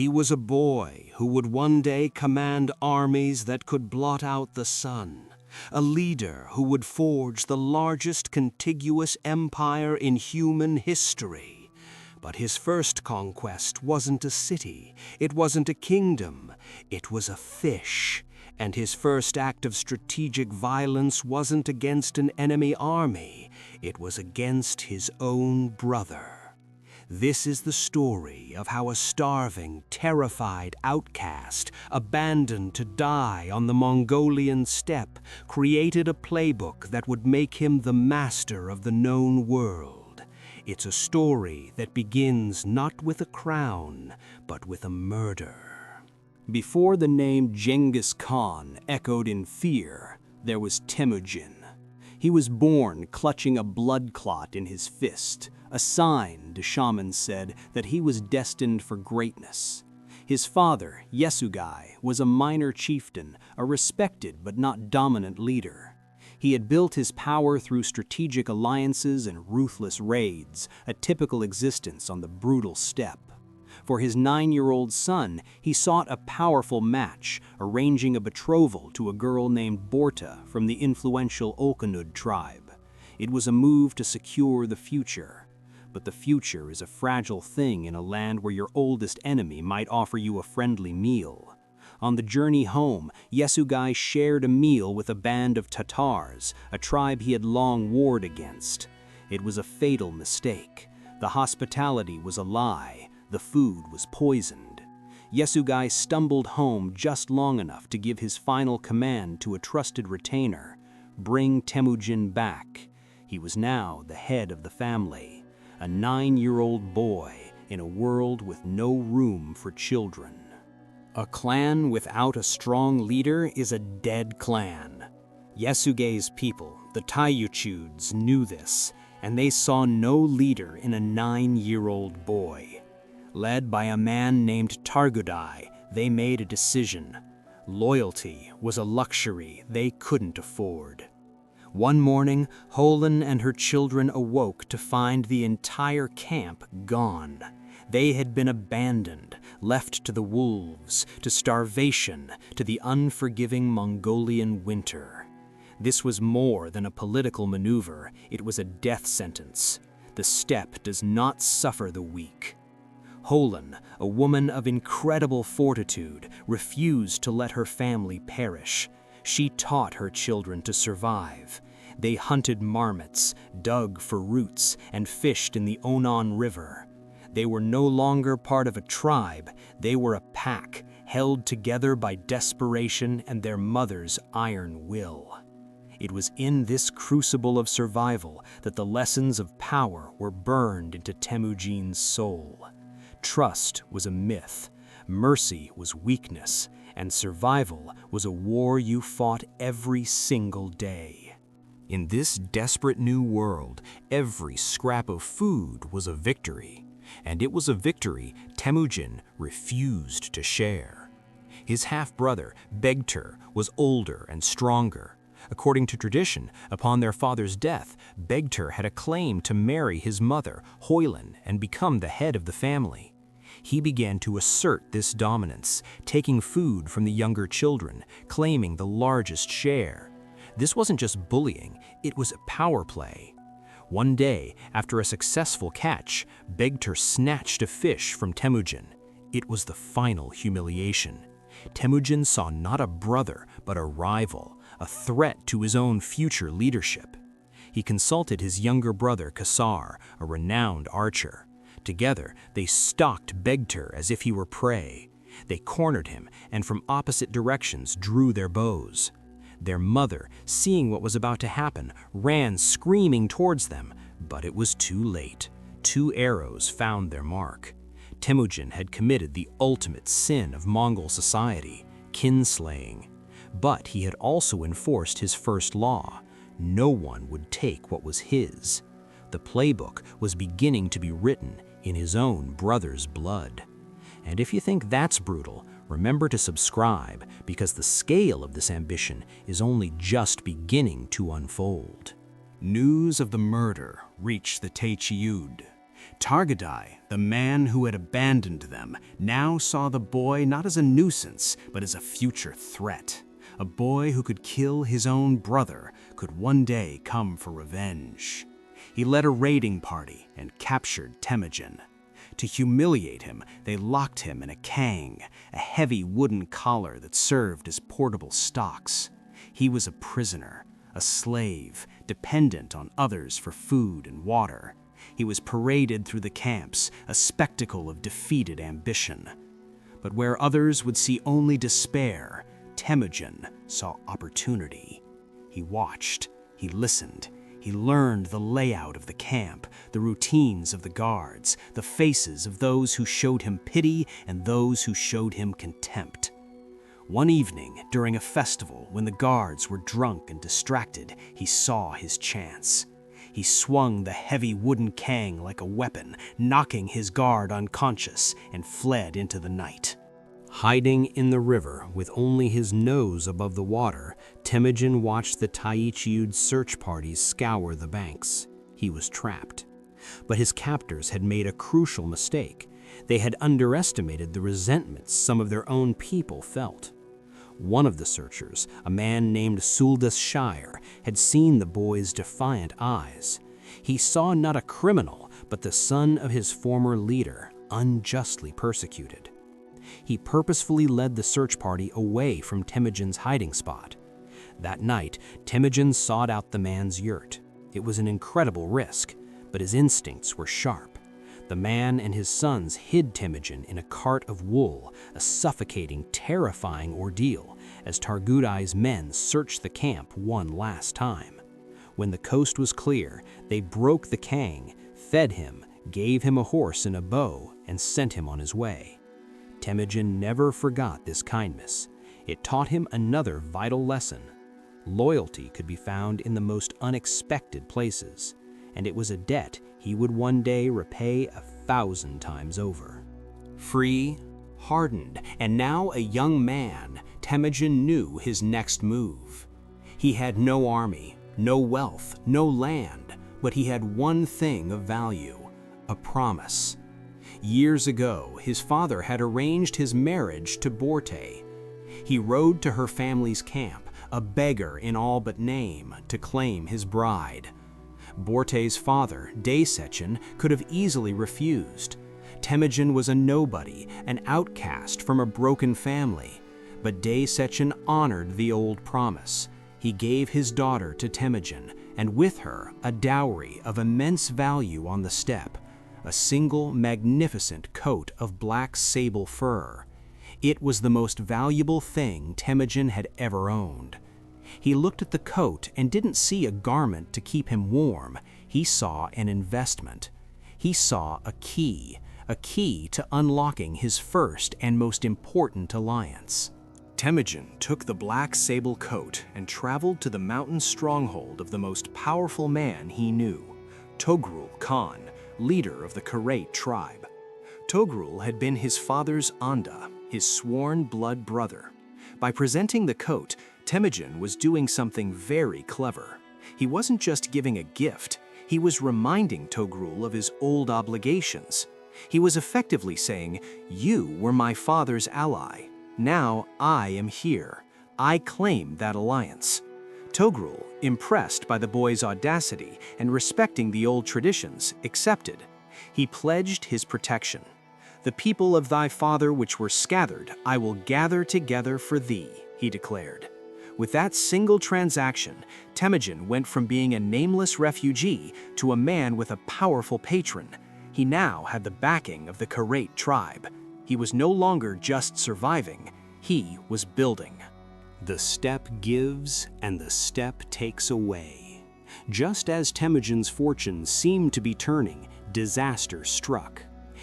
He was a boy who would one day command armies that could blot out the sun, a leader who would forge the largest contiguous empire in human history. But his first conquest wasn't a city, it wasn't a kingdom, it was a fish. And his first act of strategic violence wasn't against an enemy army, it was against his own brother. This is the story of how a starving, terrified outcast, abandoned to die on the Mongolian steppe, created a playbook that would make him the master of the known world. It's a story that begins not with a crown, but with a murder. Before the name Genghis Khan echoed in fear, there was Temujin. He was born clutching a blood clot in his fist, a sign, the shaman said, that he was destined for greatness. His father, Yesugai, was a minor chieftain, a respected but not dominant leader. He had built his power through strategic alliances and ruthless raids, a typical existence on the brutal steppe. For his 9-year-old son, he sought a powerful match, arranging a betrothal to a girl named Borta from the influential Olkanud tribe. It was a move to secure the future. But the future is a fragile thing in a land where your oldest enemy might offer you a friendly meal. On the journey home, Yesugai shared a meal with a band of Tatars, a tribe he had long warred against. It was a fatal mistake. The hospitality was a lie. The food was poisoned. Yesugai stumbled home just long enough to give his final command to a trusted retainer: bring Temujin back. He was now the head of the family, a 9-year-old boy in a world with no room for children. A clan without a strong leader is a dead clan. Yesugai's people, the Tayuchuds, knew this, and they saw no leader in a 9-year-old boy. Led by a man named Targudai, they made a decision. Loyalty was a luxury they couldn't afford. One morning, Holen and her children awoke to find the entire camp gone. They had been abandoned, left to the wolves, to starvation, to the unforgiving Mongolian winter. This was more than a political maneuver, it was a death sentence. The steppe does not suffer the weak. Holen, a woman of incredible fortitude, refused to let her family perish. She taught her children to survive. They hunted marmots, dug for roots, and fished in the Onon River. They were no longer part of a tribe, they were a pack, held together by desperation and their mother's iron will. It was in this crucible of survival that the lessons of power were burned into Temujin's soul. Trust was a myth, mercy was weakness, and survival was a war you fought every single day. In this desperate new world, every scrap of food was a victory, and it was a victory Temujin refused to share. His half-brother, Begtur, was older and stronger. According to tradition, upon their father's death, Begtur had a claim to marry his mother, Hoylen, and become the head of the family. He began to assert this dominance, taking food from the younger children, claiming the largest share. This wasn't just bullying, it was a power play. One day, after a successful catch, Begtur snatched a fish from Temujin. It was the final humiliation. Temujin saw not a brother, but a rival, a threat to his own future leadership. He consulted his younger brother Kasar, a renowned archer. Together, they stalked Begtur as if he were prey. They cornered him and from opposite directions drew their bows. Their mother, seeing what was about to happen, ran screaming towards them, but it was too late. 2 arrows found their mark. Temujin had committed the ultimate sin of Mongol society, kinslaying. But he had also enforced his first law: no one would take what was his. The playbook was beginning to be written in his own brother's blood. And if you think that's brutal, remember to subscribe, because the scale of this ambition is only just beginning to unfold. News of the murder reached the Taychiud. Targadai, the man who had abandoned them, now saw the boy not as a nuisance, but as a future threat. A boy who could kill his own brother could one day come for revenge. He led a raiding party and captured Temujin. To humiliate him, they locked him in a kang, a heavy wooden collar that served as portable stocks. He was a prisoner, a slave, dependent on others for food and water. He was paraded through the camps, a spectacle of defeated ambition. But where others would see only despair, Temujin saw opportunity. He watched, he listened, he learned the layout of the camp, the routines of the guards, the faces of those who showed him pity and those who showed him contempt. One evening, during a festival, when the guards were drunk and distracted, he saw his chance. He swung the heavy wooden kang like a weapon, knocking his guard unconscious, and fled into the night. Hiding in the river with only his nose above the water, Temujin watched the Taichiud search parties scour the banks. He was trapped. But his captors had made a crucial mistake. They had underestimated the resentment some of their own people felt. One of the searchers, a man named Suldas Shire, had seen the boy's defiant eyes. He saw not a criminal, but the son of his former leader, unjustly persecuted. He purposefully led the search party away from Temujin's hiding spot. That night, Temujin sought out the man's yurt. It was an incredible risk, but his instincts were sharp. The man and his sons hid Temujin in a cart of wool, a suffocating, terrifying ordeal, as Targudai's men searched the camp one last time. When the coast was clear, they broke the kang, fed him, gave him a horse and a bow, and sent him on his way. Temujin never forgot this kindness. It taught him another vital lesson. Loyalty could be found in the most unexpected places, and it was a debt he would one day repay 1,000 times over. Free, hardened, and now a young man, Temujin knew his next move. He had no army, no wealth, no land, but he had one thing of value: a promise. Years ago, his father had arranged his marriage to Borte. He rode to her family's camp, a beggar in all but name, to claim his bride. Borte's father, dissecting, could have easily refused. Temujin was a nobody, an outcast from a broken family. But dissecting honored the old promise. He gave his daughter to Temujin, and with her a dowry of immense value on the steppe, a single magnificent coat of black sable fur. It was the most valuable thing Temujin had ever owned. He looked at the coat and didn't see a garment to keep him warm. He saw an investment. He saw a key to unlocking his first and most important alliance. Temujin took the black sable coat and traveled to the mountain stronghold of the most powerful man he knew, Togrul Khan, leader of the Karait tribe. Togrul had been his father's Anda, his sworn blood brother. By presenting the coat, Temujin was doing something very clever. He wasn't just giving a gift, he was reminding Togrul of his old obligations. He was effectively saying, "You were my father's ally. Now I am here. I claim that alliance." Togrul, impressed by the boy's audacity and respecting the old traditions, accepted. He pledged his protection. "The people of thy father which were scattered, I will gather together for thee," he declared. With that single transaction, Temujin went from being a nameless refugee to a man with a powerful patron. He now had the backing of the Karait tribe. He was no longer just surviving, he was building. The steppe gives and the steppe takes away. Just as Temujin's fortunes seemed to be turning, disaster struck.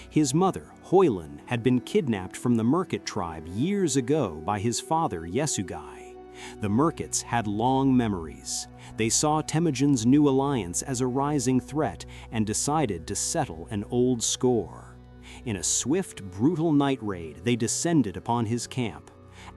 His mother, Hoylan, had been kidnapped from the Merkit tribe years ago by his father, Yesugai. The Merkits had long memories. They saw Temujin's new alliance as a rising threat and decided to settle an old score. In a swift, brutal night raid, they descended upon his camp.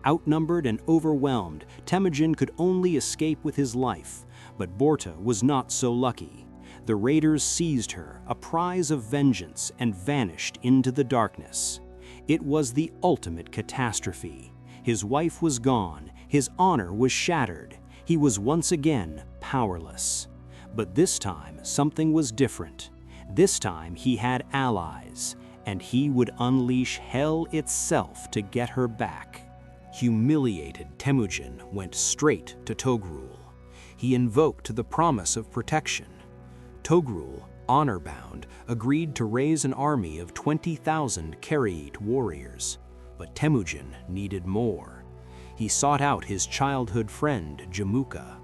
Outnumbered and overwhelmed, Temujin could only escape with his life, but Borte was not so lucky. The raiders seized her, a prize of vengeance, and vanished into the darkness. It was the ultimate catastrophe. His wife was gone, his honor was shattered. He was once again powerless. But this time, something was different. This time, he had allies, and he would unleash hell itself to get her back. Humiliated, Temujin went straight to Togrul. He invoked the promise of protection. Togrul, honor-bound, agreed to raise an army of 20,000 Karaite warriors. But Temujin needed more. He sought out his childhood friend, Jamuka.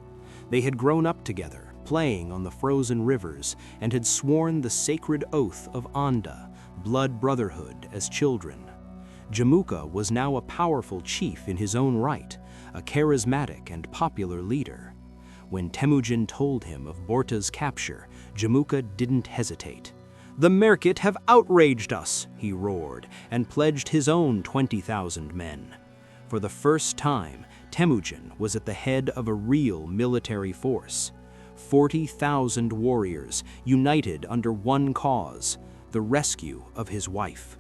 They had grown up together, playing on the frozen rivers, and had sworn the sacred oath of Anda, blood brotherhood, as children. Jamuka was now a powerful chief in his own right, a charismatic and popular leader. When Temujin told him of Borta's capture, Jamuka didn't hesitate. "The Merkit have outraged us," he roared, and pledged his own 20,000 men. For the first time, Temujin was at the head of a real military force. 40,000 warriors united under one cause, the rescue of his wife.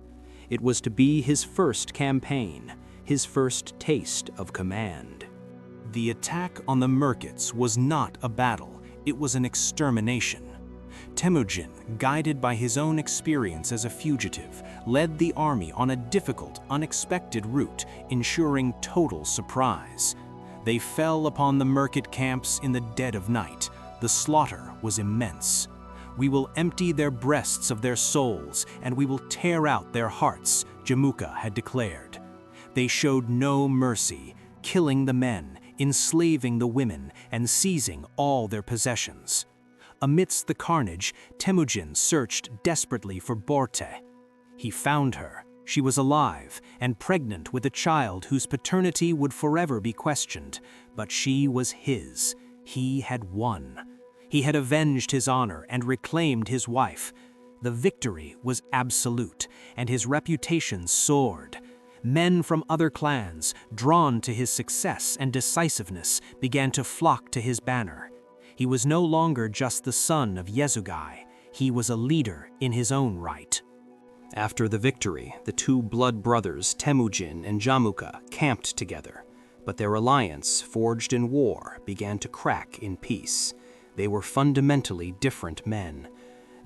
It was to be his first campaign, his first taste of command. The attack on the Merkits was not a battle, it was an extermination. Temujin, guided by his own experience as a fugitive, led the army on a difficult, unexpected route, ensuring total surprise. They fell upon the Merkit camps in the dead of night. The slaughter was immense. "We will empty their breasts of their souls, and we will tear out their hearts," Jamuka had declared. They showed no mercy, killing the men, enslaving the women, and seizing all their possessions. Amidst the carnage, Temujin searched desperately for Borte. He found her. She was alive and pregnant with a child whose paternity would forever be questioned, but she was his. He had won. He had avenged his honor and reclaimed his wife. The victory was absolute, and his reputation soared. Men from other clans, drawn to his success and decisiveness, began to flock to his banner. He was no longer just the son of Yezugai. He was a leader in his own right. After the victory, the two blood brothers, Temujin and Jamuka, camped together. But their alliance, forged in war, began to crack in peace. They were fundamentally different men.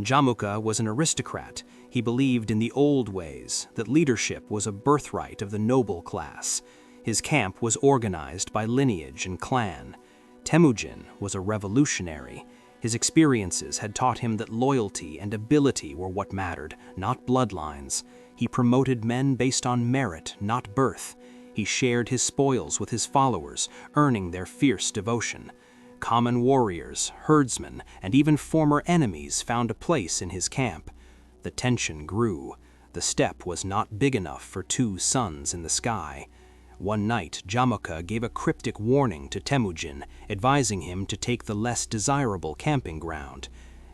Jamuka was an aristocrat. He believed in the old ways, that leadership was a birthright of the noble class. His camp was organized by lineage and clan. Temujin was a revolutionary. His experiences had taught him that loyalty and ability were what mattered, not bloodlines. He promoted men based on merit, not birth. He shared his spoils with his followers, earning their fierce devotion. Common warriors, herdsmen, and even former enemies found a place in his camp. The tension grew. The steppe was not big enough for two suns in the sky. One night, Jamuka gave a cryptic warning to Temujin, advising him to take the less desirable camping ground.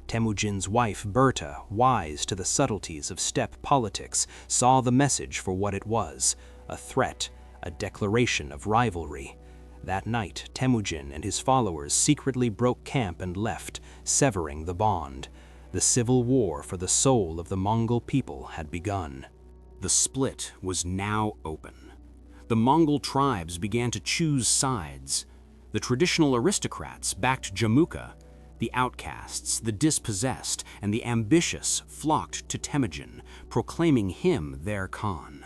Temujin's wife, Berta, wise to the subtleties of steppe politics, saw the message for what it was, a threat, a declaration of rivalry. That night, Temujin and his followers secretly broke camp and left, severing the bond. The civil war for the soul of the Mongol people had begun. The split was now open. The Mongol tribes began to choose sides. The traditional aristocrats backed Jamuka. The outcasts, the dispossessed, and the ambitious flocked to Temujin, proclaiming him their Khan.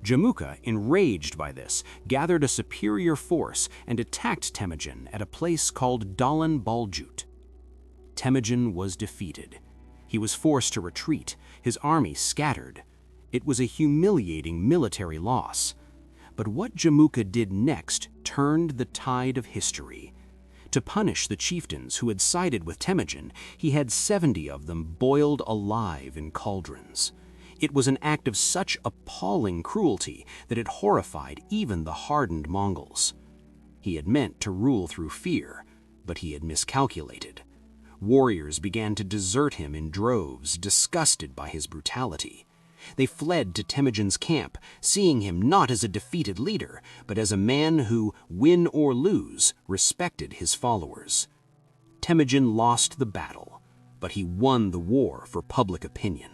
Jamuka, enraged by this, gathered a superior force and attacked Temujin at a place called Dalan Baljut. Temujin was defeated. He was forced to retreat, his army scattered. It was a humiliating military loss. But what Jamuka did next turned the tide of history. To punish the chieftains who had sided with Temujin, he had 70 of them boiled alive in cauldrons. It was an act of such appalling cruelty that it horrified even the hardened Mongols. He had meant to rule through fear, but he had miscalculated. Warriors began to desert him in droves, disgusted by his brutality. They fled to Temujin's camp, seeing him not as a defeated leader, but as a man who, win or lose, respected his followers. Temujin lost the battle, but he won the war for public opinion.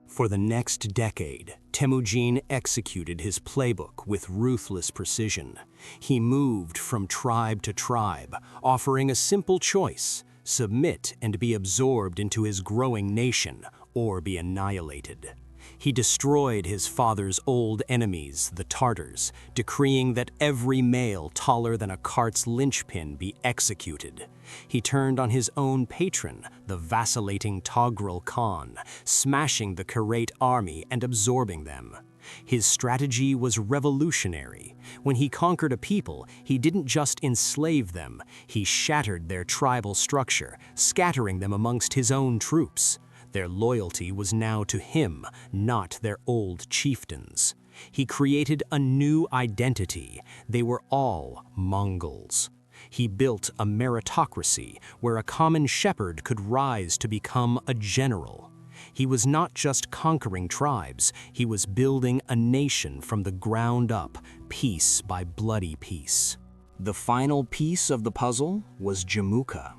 For the next decade, Temujin executed his playbook with ruthless precision. He moved from tribe to tribe, offering a simple choice: submit and be absorbed into his growing nation, or be annihilated. He destroyed his father's old enemies, the Tartars, decreeing that every male taller than a cart's linchpin be executed. He turned on his own patron, the vacillating Togrul Khan, smashing the Karait army and absorbing them. His strategy was revolutionary. When he conquered a people, he didn't just enslave them, he shattered their tribal structure, scattering them amongst his own troops. Their loyalty was now to him, not their old chieftains. He created a new identity. They were all Mongols. He built a meritocracy where a common shepherd could rise to become a general. He was not just conquering tribes, he was building a nation from the ground up, piece by bloody piece. The final piece of the puzzle was Jamuka.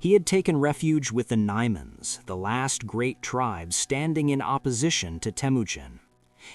He had taken refuge with the Naimans, the last great tribe standing in opposition to Temujin.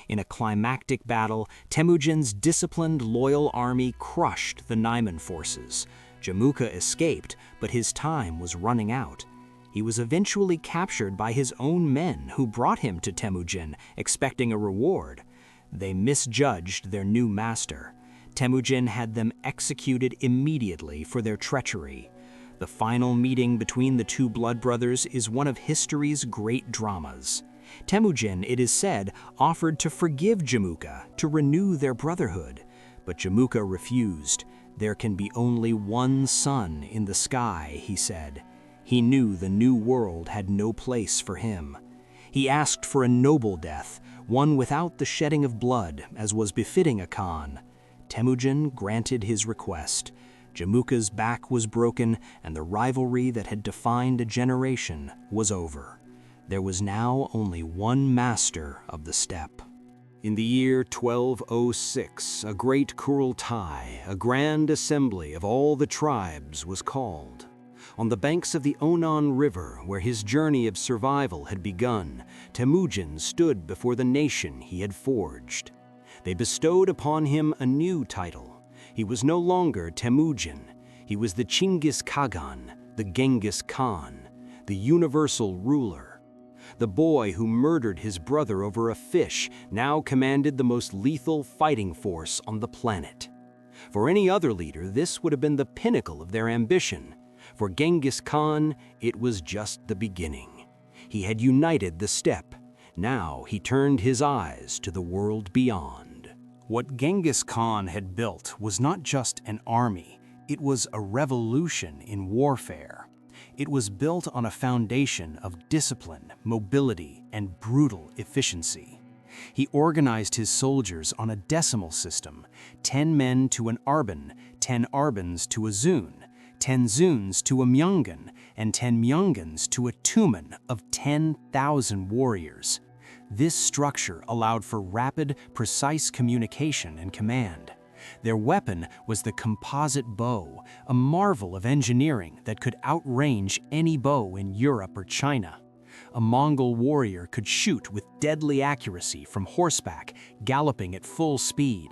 In a climactic battle, Temujin's disciplined, loyal army crushed the Naiman forces. Jamuka escaped, but his time was running out. He was eventually captured by his own men, who brought him to Temujin, expecting a reward. They misjudged their new master. Temujin had them executed immediately for their treachery. The final meeting between the two blood brothers is one of history's great dramas. Temujin, it is said, offered to forgive Jamuka, to renew their brotherhood. But Jamuka refused. There can be only one sun in the sky, he said. He knew the new world had no place for him. He asked for a noble death, one without the shedding of blood, as was befitting a Khan. Temujin granted his request. Jamuka's back was broken, and the rivalry that had defined a generation was over. There was now only one master of the steppe. In the year 1206, a great Kurultai, a grand assembly of all the tribes, was called. On the banks of the Onon River, where his journey of survival had begun, Temujin stood before the nation he had forged. They bestowed upon him a new title. He was no longer Temujin. He was the Genghis Khan, the Genghis Khan, the universal ruler. The boy who murdered his brother over a fish now commanded the most lethal fighting force on the planet. For any other leader, this would have been the pinnacle of their ambition. For Genghis Khan, it was just the beginning. He had united the steppe. Now he turned his eyes to the world beyond. What Genghis Khan had built was not just an army, it was a revolution in warfare. It was built on a foundation of discipline, mobility, and brutal efficiency. He organized his soldiers on a decimal system: 10 men to an arban, 10 arbans to a zun, 10 zuns to a myeongan, and 10 myeongans to a tumen of 10,000 warriors. This structure allowed for rapid, precise communication and command. Their weapon was the composite bow, a marvel of engineering that could outrange any bow in Europe or China. A Mongol warrior could shoot with deadly accuracy from horseback, galloping at full speed.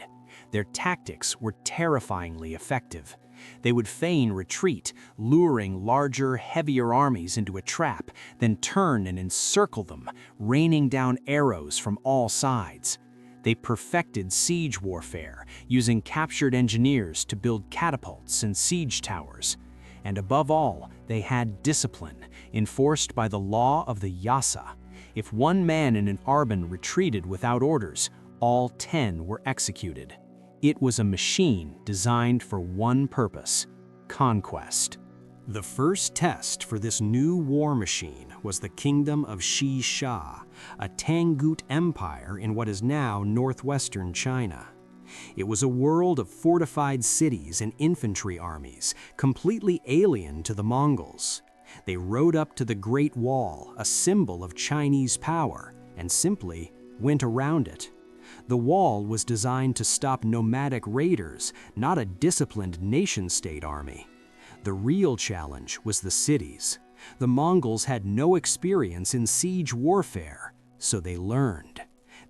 Their tactics were terrifyingly effective. They would feign retreat, luring larger, heavier armies into a trap, then turn and encircle them, raining down arrows from all sides. They perfected siege warfare, using captured engineers to build catapults and siege towers. And above all, they had discipline, enforced by the law of the Yasa. If one man in an arban retreated without orders, all 10 were executed. It was a machine designed for one purpose: conquest. The first test for this new war machine was the kingdom of Shisha, a Tangut empire in what is now northwestern China. It was a world of fortified cities and infantry armies, completely alien to the Mongols. They rode up to the Great Wall, a symbol of Chinese power, and simply went around it. The wall was designed to stop nomadic raiders, not a disciplined nation-state army. The real challenge was the cities. The Mongols had no experience in siege warfare, so they learned.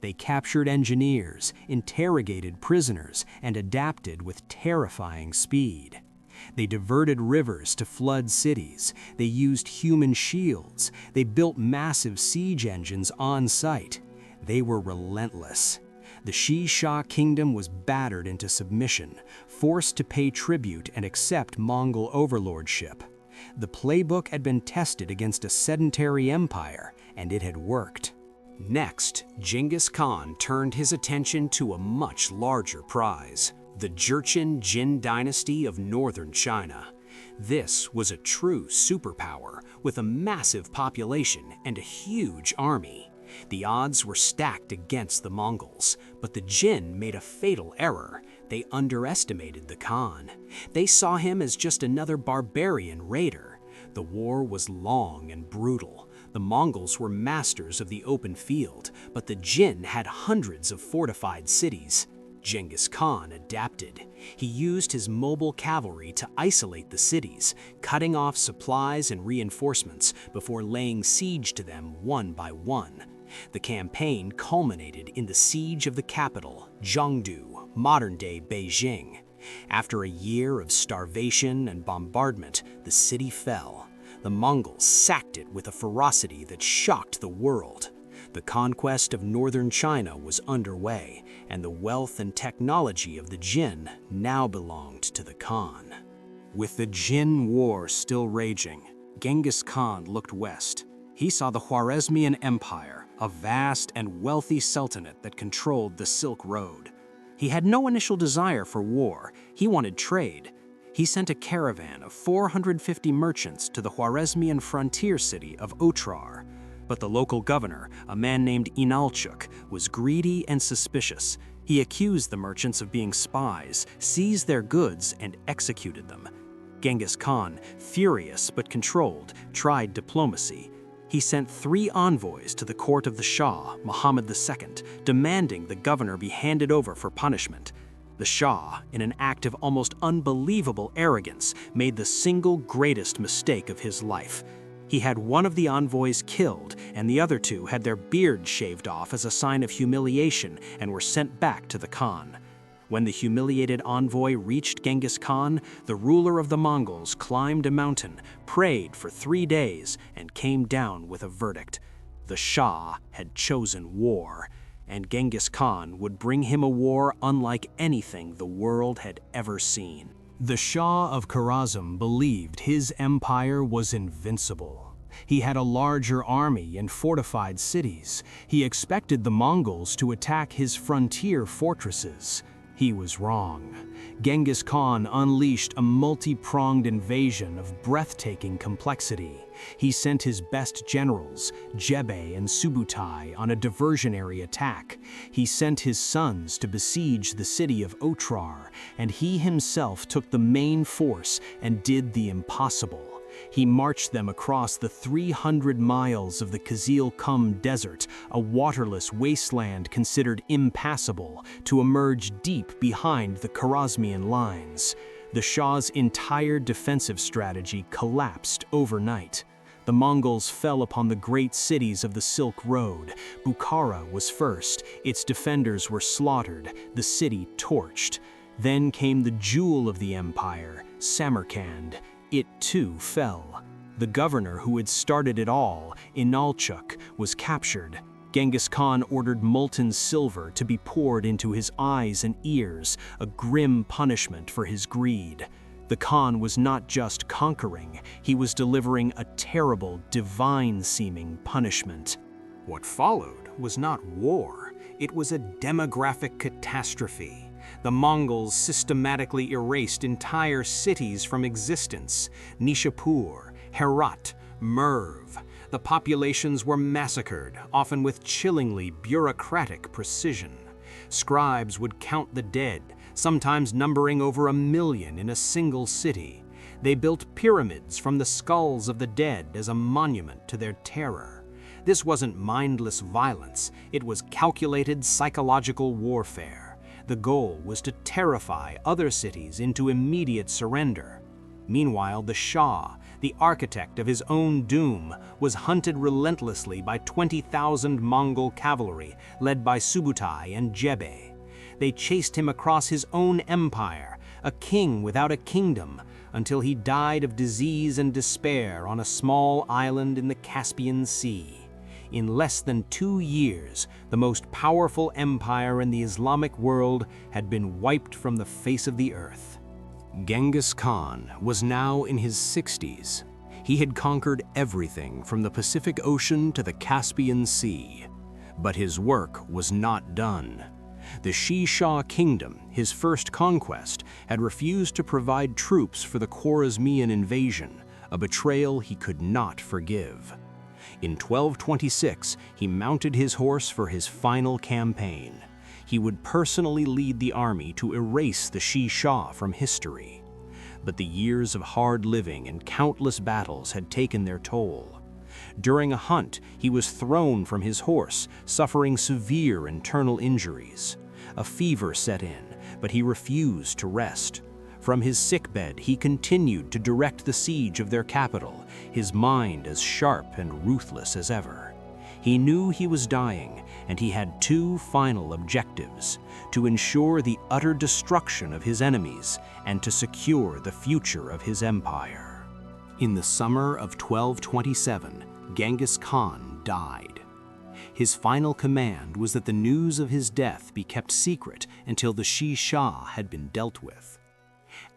They captured engineers, interrogated prisoners, and adapted with terrifying speed. They diverted rivers to flood cities. They used human shields. They built massive siege engines on site. They were relentless. The Shisha kingdom was battered into submission, forced to pay tribute and accept Mongol overlordship. The playbook had been tested against a sedentary empire, and it had worked. Next, Genghis Khan turned his attention to a much larger prize, the Jurchen Jin dynasty of northern China. This was a true superpower with a massive population and a huge army. The odds were stacked against the Mongols, but the Jin made a fatal error. They underestimated the Khan. They saw him as just another barbarian raider. The war was long and brutal. The Mongols were masters of the open field, but the Jin had hundreds of fortified cities. Genghis Khan adapted. He used his mobile cavalry to isolate the cities, cutting off supplies and reinforcements before laying siege to them one by one. The campaign culminated in the siege of the capital, Zhengdu, modern-day Beijing. After a year of starvation and bombardment, the city fell. The Mongols sacked it with a ferocity that shocked the world. The conquest of northern China was underway, and the wealth and technology of the Jin now belonged to the Khan. With the Jin War still raging, Genghis Khan looked west. He saw the Khwarezmian Empire, a vast and wealthy sultanate that controlled the Silk Road. He had no initial desire for war. He wanted trade. He sent a caravan of 450 merchants to the Khwarezmian frontier city of Otrar. But the local governor, a man named Inalchuk, was greedy and suspicious. He accused the merchants of being spies, seized their goods, and executed them. Genghis Khan, furious but controlled, tried diplomacy. He sent 3 envoys to the court of the Shah, Muhammad II, demanding the governor be handed over for punishment. The Shah, in an act of almost unbelievable arrogance, made the single greatest mistake of his life. He had one of the envoys killed, and the other 2 had their beards shaved off as a sign of humiliation and were sent back to the Khan. When the humiliated envoy reached Genghis Khan, the ruler of the Mongols climbed a mountain, prayed for 3 days, and came down with a verdict. The Shah had chosen war, and Genghis Khan would bring him a war unlike anything the world had ever seen. The Shah of Kharazm believed his empire was invincible. He had a larger army and fortified cities. He expected the Mongols to attack his frontier fortresses. He was wrong. Genghis Khan unleashed a multi-pronged invasion of breathtaking complexity. He sent his best generals, Jebe and Subutai, on a diversionary attack. He sent his sons to besiege the city of Otrar, and he himself took the main force and did the impossible. He marched them across the 300 miles of the Kizil-Kum Desert, a waterless wasteland considered impassable, to emerge deep behind the Khwarezmian lines. The Shah's entire defensive strategy collapsed overnight. The Mongols fell upon the great cities of the Silk Road. Bukhara was first. Its defenders were slaughtered, the city torched. Then came the jewel of the empire, Samarkand. It too fell. The governor who had started it all, Inalchuk, was captured. Genghis Khan ordered molten silver to be poured into his eyes and ears, a grim punishment for his greed. The Khan was not just conquering, he was delivering a terrible, divine-seeming punishment. What followed was not war, it was a demographic catastrophe. The Mongols systematically erased entire cities from existence: Nishapur, Herat, Merv. The populations were massacred, often with chillingly bureaucratic precision. Scribes would count the dead, sometimes numbering over 1 million in a single city. They built pyramids from the skulls of the dead as a monument to their terror. This wasn't mindless violence, it was calculated psychological warfare. The goal was to terrify other cities into immediate surrender. Meanwhile, the Shah, the architect of his own doom, was hunted relentlessly by 20,000 Mongol cavalry led by Subutai and Jebe. They chased him across his own empire, a king without a kingdom, until he died of disease and despair on a small island in the Caspian Sea. In less than 2 years, the most powerful empire in the Islamic world had been wiped from the face of the earth. Genghis Khan was now in his 60s. He had conquered everything from the Pacific Ocean to the Caspian Sea. But his work was not done. The Shisha kingdom, his first conquest, had refused to provide troops for the Khwarezmian invasion, a betrayal he could not forgive. In 1226, he mounted his horse for his final campaign. He would personally lead the army to erase the Shisha from history. But the years of hard living and countless battles had taken their toll. During a hunt, he was thrown from his horse, suffering severe internal injuries. A fever set in, but he refused to rest. From his sickbed, he continued to direct the siege of their capital, his mind as sharp and ruthless as ever. He knew he was dying, and he had 2 final objectives: to ensure the utter destruction of his enemies and to secure the future of his empire. In the summer of 1227, Genghis Khan died. His final command was that the news of his death be kept secret until the Shisha had been dealt with.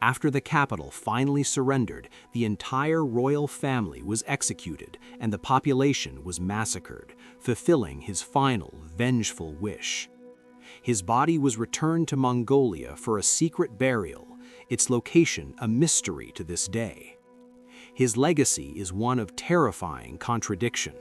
After the capital finally surrendered, the entire royal family was executed and the population was massacred, fulfilling his final vengeful wish. His body was returned to Mongolia for a secret burial, its location a mystery to this day. His legacy is one of terrifying contradiction.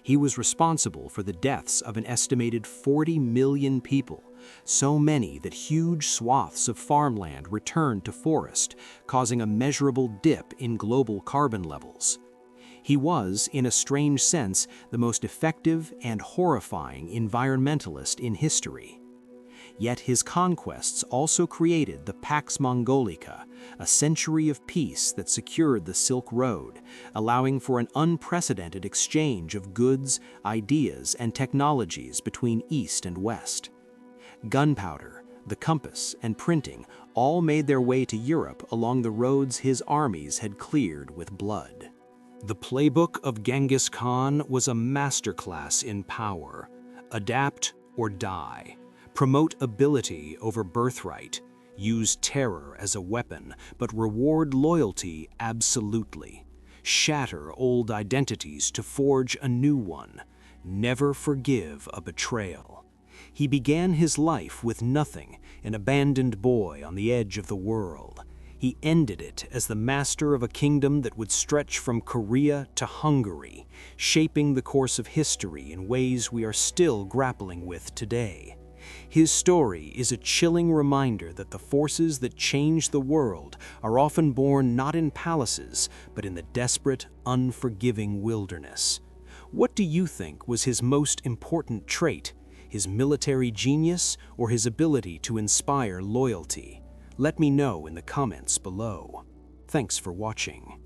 He was responsible for the deaths of an estimated 40 million people, so many that huge swaths of farmland returned to forest, causing a measurable dip in global carbon levels. He was, in a strange sense, the most effective and horrifying environmentalist in history. Yet his conquests also created the Pax Mongolica, a century of peace that secured the Silk Road, allowing for an unprecedented exchange of goods, ideas, and technologies between East and West. Gunpowder, the compass, and printing all made their way to Europe along the roads his armies had cleared with blood. The Playbook of Genghis Khan was a masterclass in power. Adapt or die. Promote ability over birthright. Use terror as a weapon, but reward loyalty absolutely. Shatter old identities to forge a new one. Never forgive a betrayal. He began his life with nothing, an abandoned boy on the edge of the world. He ended it as the master of a kingdom that would stretch from Korea to Hungary, shaping the course of history in ways we are still grappling with today. His story is a chilling reminder that the forces that change the world are often born not in palaces, but in the desperate, unforgiving wilderness. What do you think was his most important trait? His military genius or his ability to inspire loyalty? Let me know in the comments below. Thanks for watching.